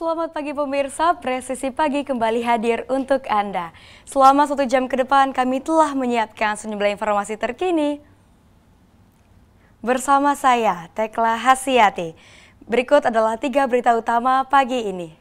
Selamat pagi pemirsa, Presisi Pagi kembali hadir untuk Anda. Selama 1 jam ke depan kami telah menyiapkan sejumlah informasi terkini. Bersama saya, Tekla Hasyati. Berikut adalah 3 berita utama pagi ini.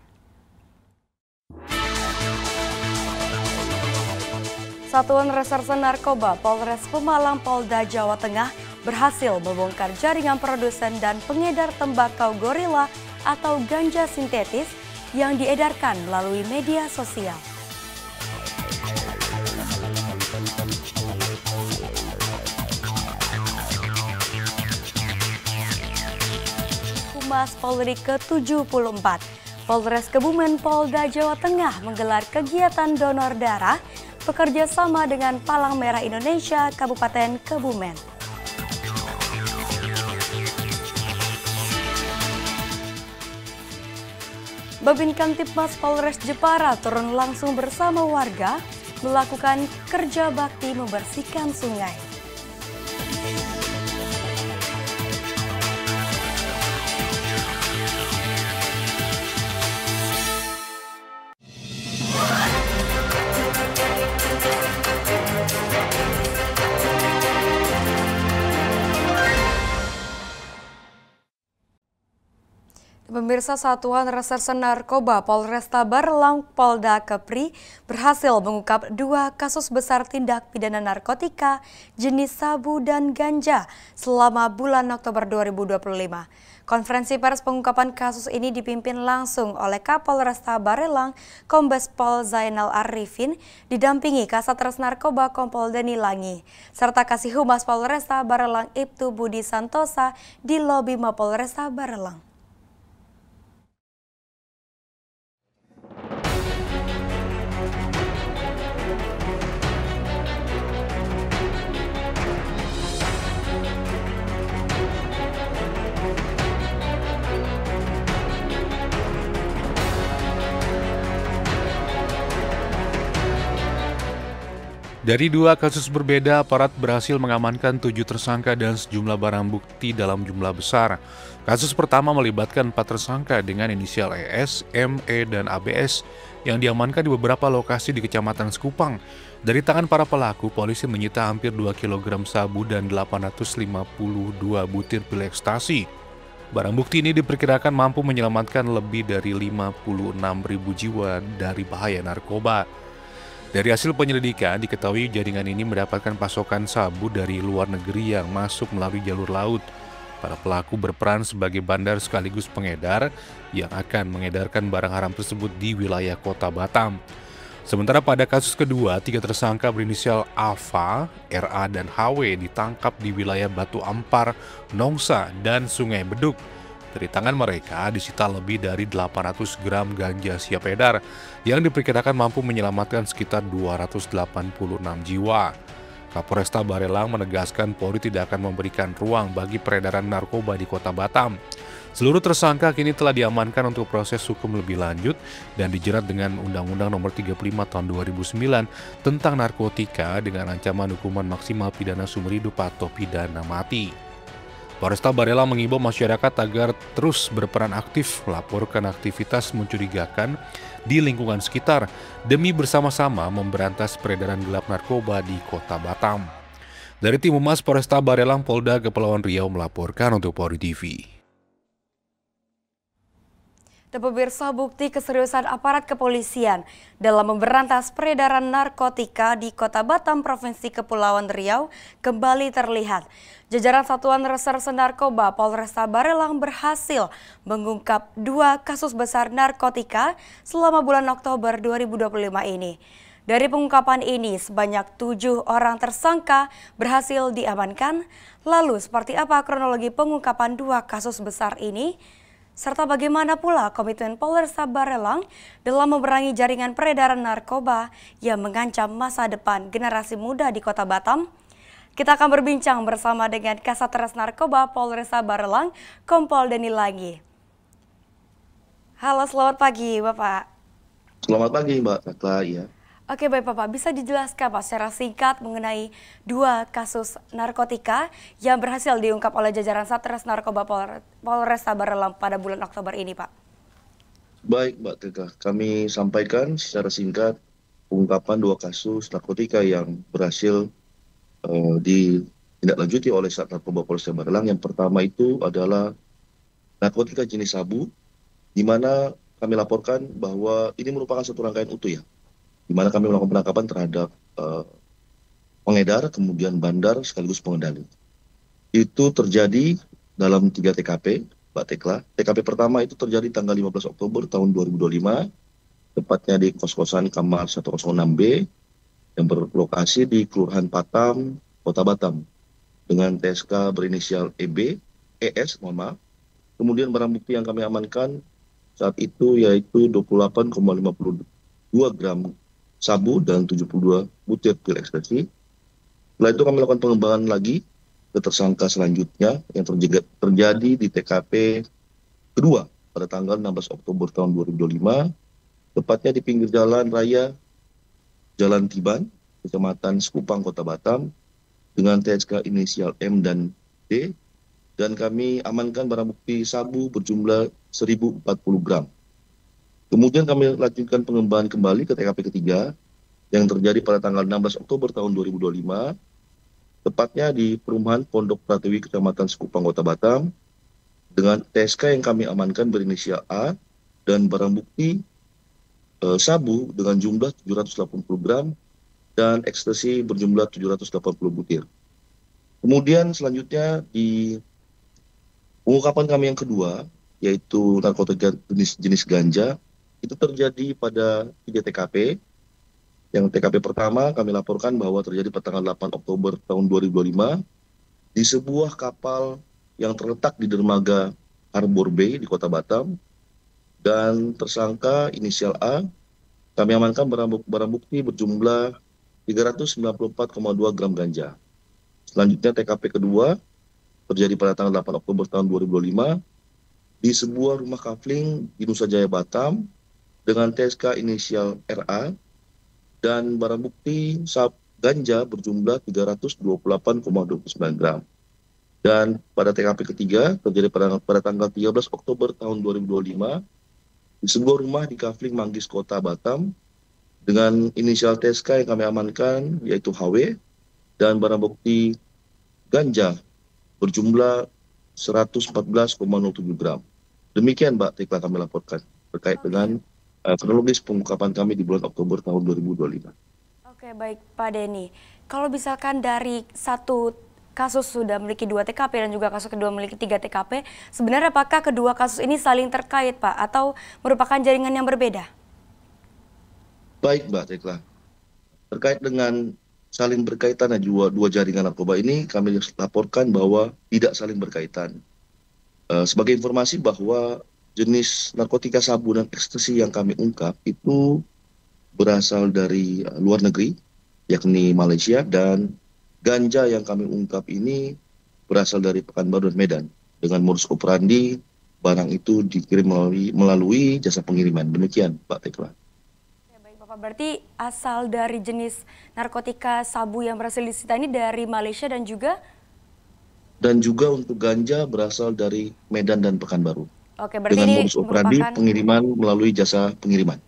Satuan Reserse Narkoba Polres Pemalang Polda Jawa Tengah berhasil membongkar jaringan produsen dan pengedar tembakau gorila atau ganja sintetis yang diedarkan melalui media sosial. Humas Polri ke-74, Polres Kebumen Polda Jawa Tengah menggelar kegiatan donor darah bekerja sama dengan Palang Merah Indonesia Kabupaten Kebumen. Babin Kamtibmas Polres Jepara turun langsung bersama warga melakukan kerja bakti membersihkan sungai. Pemirsa, Satuan Reserse Narkoba Polresta Barelang Polda Kepri berhasil mengungkap 2 kasus besar tindak pidana narkotika jenis sabu dan ganja selama bulan Oktober 2025. Konferensi pers pengungkapan kasus ini dipimpin langsung oleh Kapolresta Barelang Kombes Pol Zainal Arifin didampingi Kasatgas Narkoba Kompol Deni Langi serta Kasih Humas Polresta Barelang Ibtu Budi Santosa di lobi Mapolresta Barelang. Dari 2 kasus berbeda, aparat berhasil mengamankan 7 tersangka dan sejumlah barang bukti dalam jumlah besar. Kasus pertama melibatkan 4 tersangka dengan inisial ES, ME, dan ABS yang diamankan di beberapa lokasi di Kecamatan Sekupang. Dari tangan para pelaku, polisi menyita hampir 2 kg sabu dan 852 butir pil ekstasi. Barang bukti ini diperkirakan mampu menyelamatkan lebih dari 56.000 jiwa dari bahaya narkoba. Dari hasil penyelidikan, diketahui jaringan ini mendapatkan pasokan sabu dari luar negeri yang masuk melalui jalur laut. Para pelaku berperan sebagai bandar sekaligus pengedar yang akan mengedarkan barang haram tersebut di wilayah Kota Batam. Sementara pada kasus kedua, 3 tersangka berinisial AVA, RA, dan HW ditangkap di wilayah Batu Ampar, Nongsa, dan Sungai Beduk. Dari tangan mereka disita lebih dari 800 gram ganja siap edar yang diperkirakan mampu menyelamatkan sekitar 286 jiwa. Kapolresta Barelang menegaskan Polri tidak akan memberikan ruang bagi peredaran narkoba di Kota Batam. Seluruh tersangka kini telah diamankan untuk proses hukum lebih lanjut dan dijerat dengan Undang-Undang Nomor 35 Tahun 2009 tentang narkotika dengan ancaman hukuman maksimal pidana seumur hidup atau pidana mati. Polresta Barelang mengimbau masyarakat agar terus berperan aktif melaporkan aktivitas mencurigakan di lingkungan sekitar demi bersama-sama memberantas peredaran gelap narkoba di Kota Batam. Dari tim Humas Polresta Barelang Polda Kepulauan Riau melaporkan untuk Polri TV. Dan pemirsa, bukti keseriusan aparat kepolisian dalam memberantas peredaran narkotika di Kota Batam, Provinsi Kepulauan Riau kembali terlihat. Jajaran Satuan Reserse Narkoba Polresta Barelang berhasil mengungkap 2 kasus besar narkotika selama bulan Oktober 2025 ini. Dari pengungkapan ini, sebanyak 7 orang tersangka berhasil diamankan. Lalu, seperti apa kronologi pengungkapan 2 kasus besar ini? Serta bagaimana pula komitmen Polresta Barelang dalam memerangi jaringan peredaran narkoba yang mengancam masa depan generasi muda di Kota Batam? Kita akan berbincang bersama dengan Kasatgas Narkoba Polresta Barelang, Kompol Deni Langi. Halo, selamat pagi Bapak. Selamat pagi Mbak Tekla, ya. Oke baik Bapak, bisa dijelaskan Pak secara singkat mengenai 2 kasus narkotika yang berhasil diungkap oleh jajaran Satres Narkoba Polresta Barelang pada bulan Oktober ini Pak? Baik, Mbak Teka. Kami sampaikan secara singkat pengungkapan dua kasus narkotika yang berhasil ditindaklanjuti oleh Sat Narkoba Polres Barelang. Yang pertama itu adalah narkotika jenis sabu, di mana kami laporkan bahwa ini merupakan satu rangkaian utuh ya, di mana kami melakukan penangkapan terhadap eh, pengedar, kemudian bandar, sekaligus pengendali. Itu terjadi dalam 3 TKP, Mbak Tekla. TKP pertama itu terjadi tanggal 15 Oktober tahun 2025, tepatnya di kos-kosan kamar 106B yang berlokasi di Kelurahan Patam, Kota Batam, dengan TSK berinisial ES, mohon maaf. Kemudian barang bukti yang kami amankan saat itu yaitu 28,52 gram sabu dan 72 butir pil ekstasi. Setelah itu kami lakukan pengembangan lagi ke tersangka selanjutnya yang terjadi di TKP kedua pada tanggal 16 Oktober tahun 2025, tepatnya di pinggir jalan raya Jalan Tiban, Kecamatan Sekupang, Kota Batam, dengan TSK inisial M dan D, dan kami amankan barang bukti sabu berjumlah 1040 gram. Kemudian kami lanjutkan pengembangan kembali ke TKP ketiga yang terjadi pada tanggal 16 Oktober tahun 2025, tepatnya di perumahan Pondok Pratiwi, Kecamatan Sekupang, Kota Batam, dengan TSK yang kami amankan berinisial A dan barang bukti sabu dengan jumlah 780 gram dan ekstasi berjumlah 780 butir. Kemudian selanjutnya di pengungkapan kami yang kedua, yaitu narkotika jenis ganja, itu terjadi pada 3 TKP. Yang TKP pertama kami laporkan bahwa terjadi pada tanggal 8 Oktober tahun 2025 di sebuah kapal yang terletak di dermaga Harbor Bay di Kota Batam, dan tersangka inisial A kami amankan barang bukti berjumlah 394,2 gram ganja. Selanjutnya TKP kedua terjadi pada tanggal 8 Oktober tahun 2025 di sebuah rumah kafling di Nusa Jaya, Batam, dengan TSK inisial RA dan barang bukti ganja berjumlah 328,29 gram. Dan pada TKP ketiga terjadi pada tanggal 13 Oktober tahun 2025 di sebuah rumah di Kafling Manggis, Kota Batam, dengan inisial TSK yang kami amankan yaitu HW, dan barang bukti ganja berjumlah 114,07 gram. Demikian Mbak Tekla kami laporkan terkait dengan kronologis pengungkapan kami di bulan Oktober tahun 2025. Oke, baik Pak Denny. Kalau misalkan dari satu kasus sudah memiliki 2 TKP dan juga kasus kedua memiliki 3 TKP, sebenarnya apakah kedua kasus ini saling terkait Pak atau merupakan jaringan yang berbeda? Baik Mbak Tekla, terkait dengan saling berkaitan dua jaringan narkoba ini, kami laporkan bahwa tidak saling berkaitan. Sebagai informasi bahwa jenis narkotika sabu dan ekstasi yang kami ungkap itu berasal dari luar negeri, yakni Malaysia, dan ganja yang kami ungkap ini berasal dari Pekanbaru dan Medan. Dengan modus operandi, barang itu dikirim melalui jasa pengiriman. Demikian, Pak Tekla. Baik Bapak, berarti asal dari jenis narkotika sabu yang berhasil disita ini dari Malaysia dan juga untuk ganja berasal dari Medan dan Pekanbaru. Oke, berarti Dengan ini modus operandi merupakan pengiriman melalui jasa pengiriman.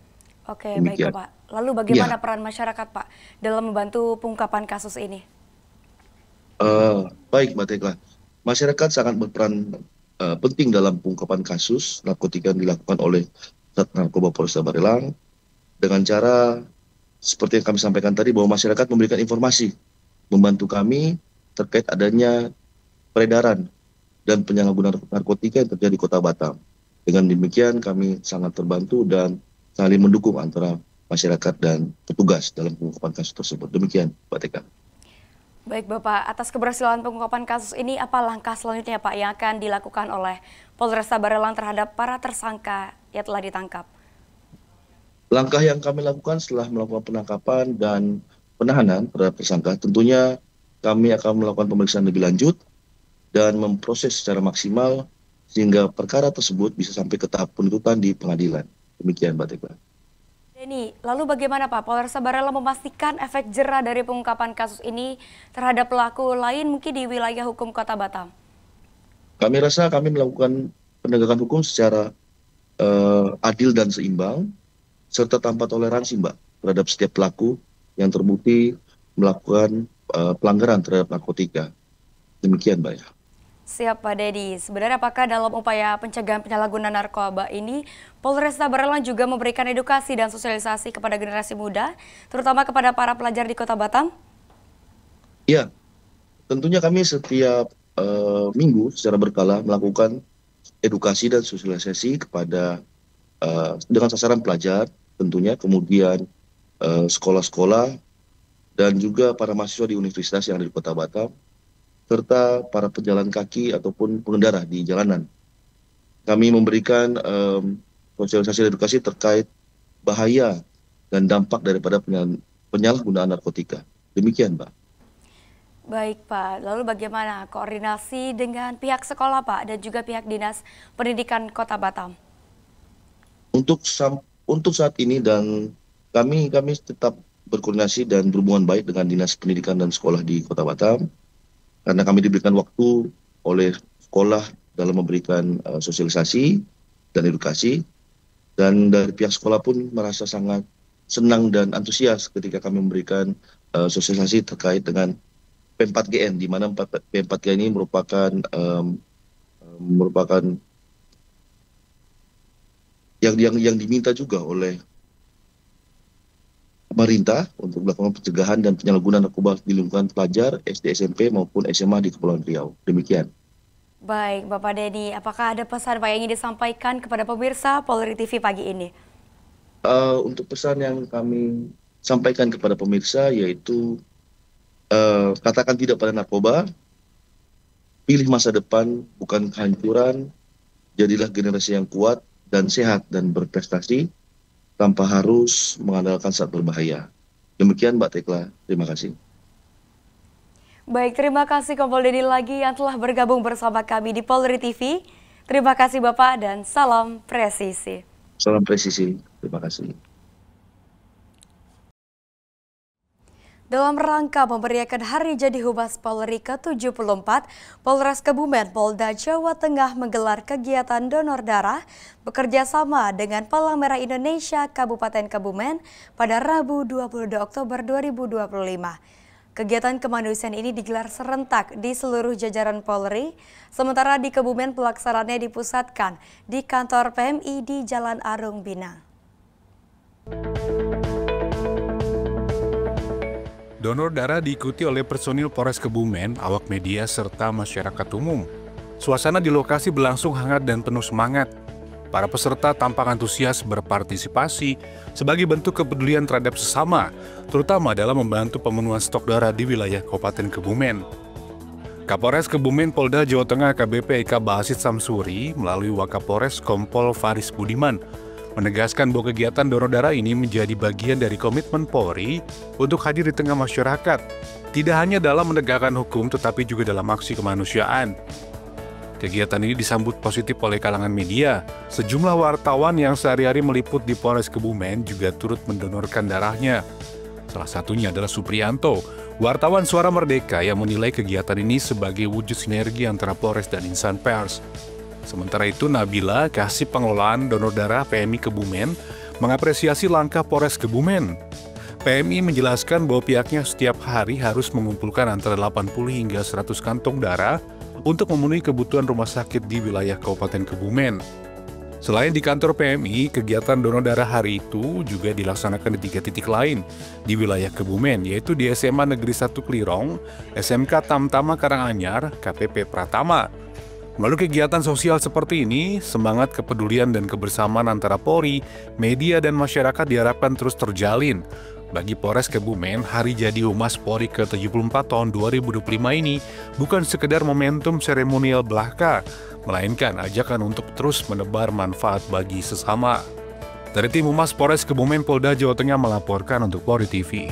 Oke, Demikian. baik Bapak. Lalu Ya, bagaimana peran masyarakat Pak dalam membantu pengungkapan kasus ini? baik Mbak Tekla. Masyarakat sangat berperan penting dalam pengungkapan kasus narkotika yang dilakukan oleh Sat Narkoba Polres Barelang dengan cara seperti yang kami sampaikan tadi, bahwa masyarakat memberikan informasi, membantu kami terkait adanya peredaran dan penyalahgunaan narkotika yang terjadi di Kota Batam. Dengan demikian kami sangat terbantu dan saling mendukung antara masyarakat dan petugas dalam pengungkapan kasus tersebut. Demikian, Pak Teka. Baik Bapak, atas keberhasilan pengungkapan kasus ini, apa langkah selanjutnya Pak yang akan dilakukan oleh Polresta Barelang terhadap para tersangka yang telah ditangkap? Langkah yang kami lakukan setelah melakukan penangkapan dan penahanan terhadap tersangka, tentunya kami akan melakukan pemeriksaan lebih lanjut dan memproses secara maksimal sehingga perkara tersebut bisa sampai ke tahap penuntutan di pengadilan. Demikian, Mbak Tekla. Denny, lalu bagaimana Pak Polresta Barelang memastikan efek jera dari pengungkapan kasus ini terhadap pelaku lain mungkin di wilayah hukum Kota Batam? Kami rasa kami melakukan penegakan hukum secara adil dan seimbang, serta tanpa toleransi, Mbak, terhadap setiap pelaku yang terbukti melakukan pelanggaran terhadap narkotika. Demikian, Mbak ya. Siap Pak Dedi. Sebenarnya apakah dalam upaya pencegahan penyalahgunaan narkoba ini, Polresta Barelang juga memberikan edukasi dan sosialisasi kepada generasi muda, terutama kepada para pelajar di Kota Batam? Ya, tentunya kami setiap minggu secara berkala melakukan edukasi dan sosialisasi kepada dengan sasaran pelajar, tentunya kemudian sekolah-sekolah dan juga para mahasiswa di universitas yang ada di Kota Batam, serta para pejalan kaki ataupun pengendara di jalanan. Kami memberikan sosialisasi edukasi terkait bahaya dan dampak daripada penyalahgunaan narkotika. Demikian, Mbak. Baik Pak, lalu bagaimana koordinasi dengan pihak sekolah Pak dan juga pihak Dinas Pendidikan Kota Batam? Untuk saat ini dan kami tetap berkoordinasi dan berhubungan baik dengan Dinas Pendidikan dan Sekolah di Kota Batam, karena kami diberikan waktu oleh sekolah dalam memberikan sosialisasi dan edukasi, dan dari pihak sekolah pun merasa sangat senang dan antusias ketika kami memberikan sosialisasi terkait dengan P4GN, di mana P4GN ini merupakan yang diminta juga oleh pemerintah untuk melakukan pencegahan dan penyalahgunaan narkoba di lingkungan pelajar SD, SMP maupun SMA di Kepulauan Riau. Demikian. Baik, Bapak Dedi, apakah ada pesan Pak yang ingin disampaikan kepada pemirsa Polri TV pagi ini? Untuk pesan yang kami sampaikan kepada pemirsa yaitu katakan tidak pada narkoba, pilih masa depan bukan kehancuran, jadilah generasi yang kuat dan sehat dan berprestasi, tanpa harus mengandalkan saat berbahaya. Demikian Mbak Tekla, terima kasih. Baik, terima kasih Kompol Dedi lagi yang telah bergabung bersama kami di Polri TV. Terima kasih Bapak dan salam presisi. Salam presisi, terima kasih. Dalam rangka memeriahkan Hari Jadi Humas Polri ke-74, Polres Kebumen, Polda Jawa Tengah menggelar kegiatan donor darah bekerja sama dengan Palang Merah Indonesia Kabupaten Kebumen pada Rabu 22 Oktober 2025. Kegiatan kemanusiaan ini digelar serentak di seluruh jajaran Polri, sementara di Kebumen pelaksanaannya dipusatkan di kantor PMI di Jalan Arung Binang. Donor darah diikuti oleh personil Polres Kebumen, awak media, serta masyarakat umum. Suasana di lokasi berlangsung hangat dan penuh semangat. Para peserta tampak antusias berpartisipasi sebagai bentuk kepedulian terhadap sesama, terutama dalam membantu pemenuhan stok darah di wilayah Kabupaten Kebumen. Kapolres Kebumen Polda Jawa Tengah AKBP Eka Basit Samsuri melalui Wakapolres Kompol Faris Budiman menegaskan bahwa kegiatan donor darah ini menjadi bagian dari komitmen Polri untuk hadir di tengah masyarakat, tidak hanya dalam menegakkan hukum tetapi juga dalam aksi kemanusiaan. Kegiatan ini disambut positif oleh kalangan media. Sejumlah wartawan yang sehari-hari meliput di Polres Kebumen juga turut mendonorkan darahnya. Salah satunya adalah Supriyanto, wartawan Suara Merdeka yang menilai kegiatan ini sebagai wujud sinergi antara Polres dan insan pers. Sementara itu, Nabila, Kasih Pengelolaan Donor Darah PMI Kebumen, mengapresiasi langkah Polres Kebumen. PMI menjelaskan bahwa pihaknya setiap hari harus mengumpulkan antara 80 hingga 100 kantong darah untuk memenuhi kebutuhan rumah sakit di wilayah Kabupaten Kebumen. Selain di kantor PMI, kegiatan donor darah hari itu juga dilaksanakan di 3 titik lain di wilayah Kebumen, yaitu di SMA Negeri 1 Klirong, SMK Tamtama Karanganyar, KPP Pratama. Melalui kegiatan sosial seperti ini, semangat kepedulian dan kebersamaan antara Polri, media, dan masyarakat diharapkan terus terjalin. Bagi Polres Kebumen, Hari Jadi Humas Polri ke-74 tahun 2025 ini bukan sekedar momentum seremonial belaka, melainkan ajakan untuk terus menebar manfaat bagi sesama. Dari tim Humas Polres Kebumen Polda Jawa Tengah melaporkan untuk Polri TV.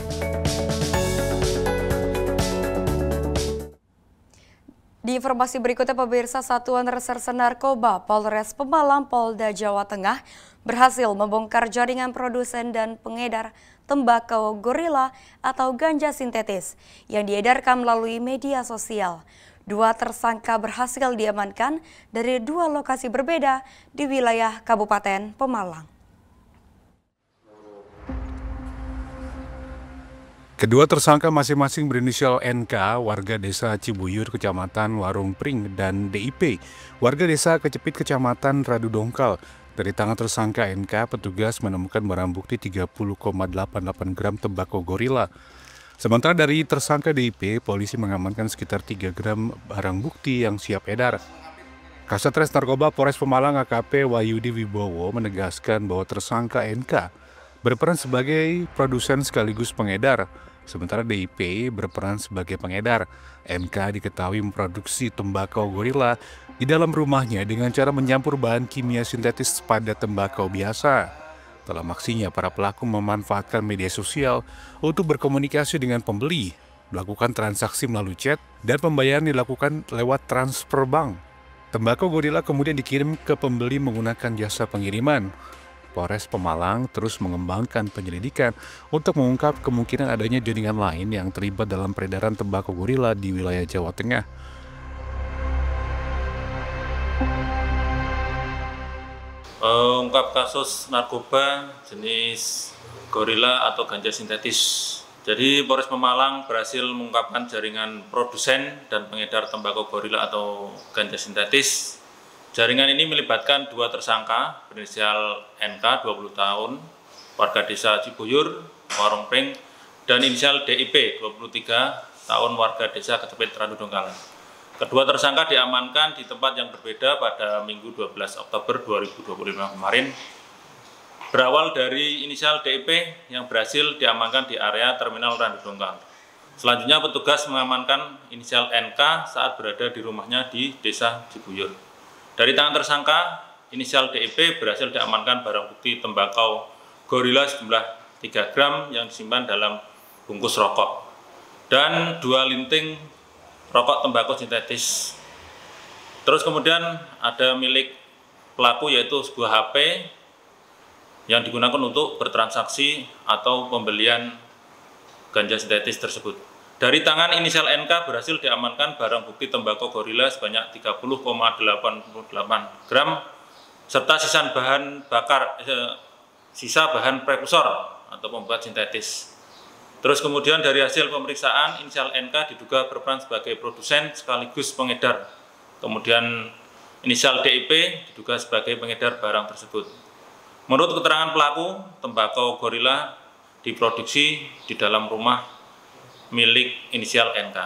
Di informasi berikutnya, pemirsa, Satuan Reserse Narkoba Polres Pemalang Polda Jawa Tengah berhasil membongkar jaringan produsen dan pengedar tembakau gorila atau ganja sintetis yang diedarkan melalui media sosial. Dua tersangka berhasil diamankan dari dua lokasi berbeda di wilayah Kabupaten Pemalang. Kedua tersangka masing-masing berinisial NK, warga desa Cibuyur, Kecamatan Warung Pring, dan DIP, warga desa Kecepit, Kecamatan Radu Dongkal. Dari tangan tersangka NK, petugas menemukan barang bukti 30,88 gram tembakau gorila. Sementara dari tersangka DIP, polisi mengamankan sekitar 3 gram barang bukti yang siap edar. Kasatres Narkoba Polres Pemalang AKP Wahyudi Wibowo menegaskan bahwa tersangka NK berperan sebagai produsen sekaligus pengedar. Sementara DIP berperan sebagai pengedar. NK diketahui memproduksi tembakau gorila di dalam rumahnya dengan cara menyampur bahan kimia sintetis pada tembakau biasa. Dalam aksinya, para pelaku memanfaatkan media sosial untuk berkomunikasi dengan pembeli, melakukan transaksi melalui chat, dan pembayaran dilakukan lewat transfer bank. Tembakau gorila kemudian dikirim ke pembeli menggunakan jasa pengiriman. Polres Pemalang terus mengembangkan penyelidikan untuk mengungkap kemungkinan adanya jaringan lain yang terlibat dalam peredaran tembakau gorila di wilayah Jawa Tengah. Ungkap kasus narkoba jenis gorila atau ganja sintetis. Jadi Polres Pemalang berhasil mengungkapkan jaringan produsen dan pengedar tembakau gorila atau ganja sintetis. Jaringan ini melibatkan dua tersangka berinisial NK 20 tahun, warga desa Cibuyur, Warung Pring, dan inisial DIP 23 tahun, warga desa Kecepit, Radu Dongkal. Kedua tersangka diamankan di tempat yang berbeda pada Minggu 12 Oktober 2025 kemarin. Berawal dari inisial DIP yang berhasil diamankan di area Terminal Radu Dongkal. Selanjutnya petugas mengamankan inisial NK saat berada di rumahnya di desa Cibuyur. Dari tangan tersangka, inisial DIP berhasil diamankan barang bukti tembakau gorila sejumlah 3 gram yang disimpan dalam bungkus rokok dan 2 linting rokok tembakau sintetis. Terus kemudian ada milik pelaku yaitu sebuah HP yang digunakan untuk bertransaksi atau pembelian ganja sintetis tersebut. Dari tangan inisial NK berhasil diamankan barang bukti tembakau gorila sebanyak 30,88 gram serta sisa bahan prekursor atau pembuat sintetis. Terus kemudian dari hasil pemeriksaan, inisial NK diduga berperan sebagai produsen sekaligus pengedar. Kemudian inisial DIP diduga sebagai pengedar barang tersebut. Menurut keterangan pelaku, tembakau gorila diproduksi di dalam rumah milik inisial NK.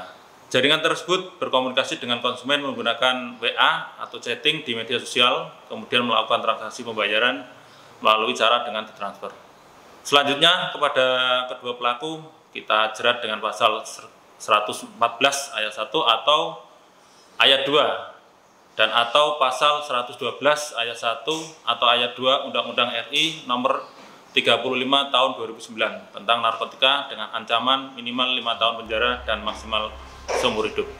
Jaringan tersebut berkomunikasi dengan konsumen menggunakan WA atau chatting di media sosial, kemudian melakukan transaksi pembayaran melalui cara dengan ditransfer. Selanjutnya kepada kedua pelaku kita jerat dengan pasal 114 ayat 1 atau ayat 2 dan atau pasal 112 ayat 1 atau ayat 2 Undang-Undang RI nomor 35 tahun 2009 tentang narkotika dengan ancaman minimal 5 tahun penjara dan maksimal seumur hidup.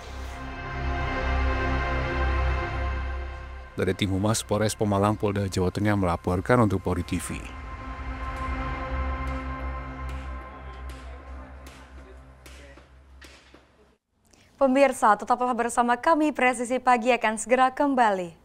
Dari tim Humas Polres Pemalang Polda Jawa Tengah melaporkan untuk Polri TV. Pemirsa, tetaplah bersama kami, Presisi Pagi akan segera kembali.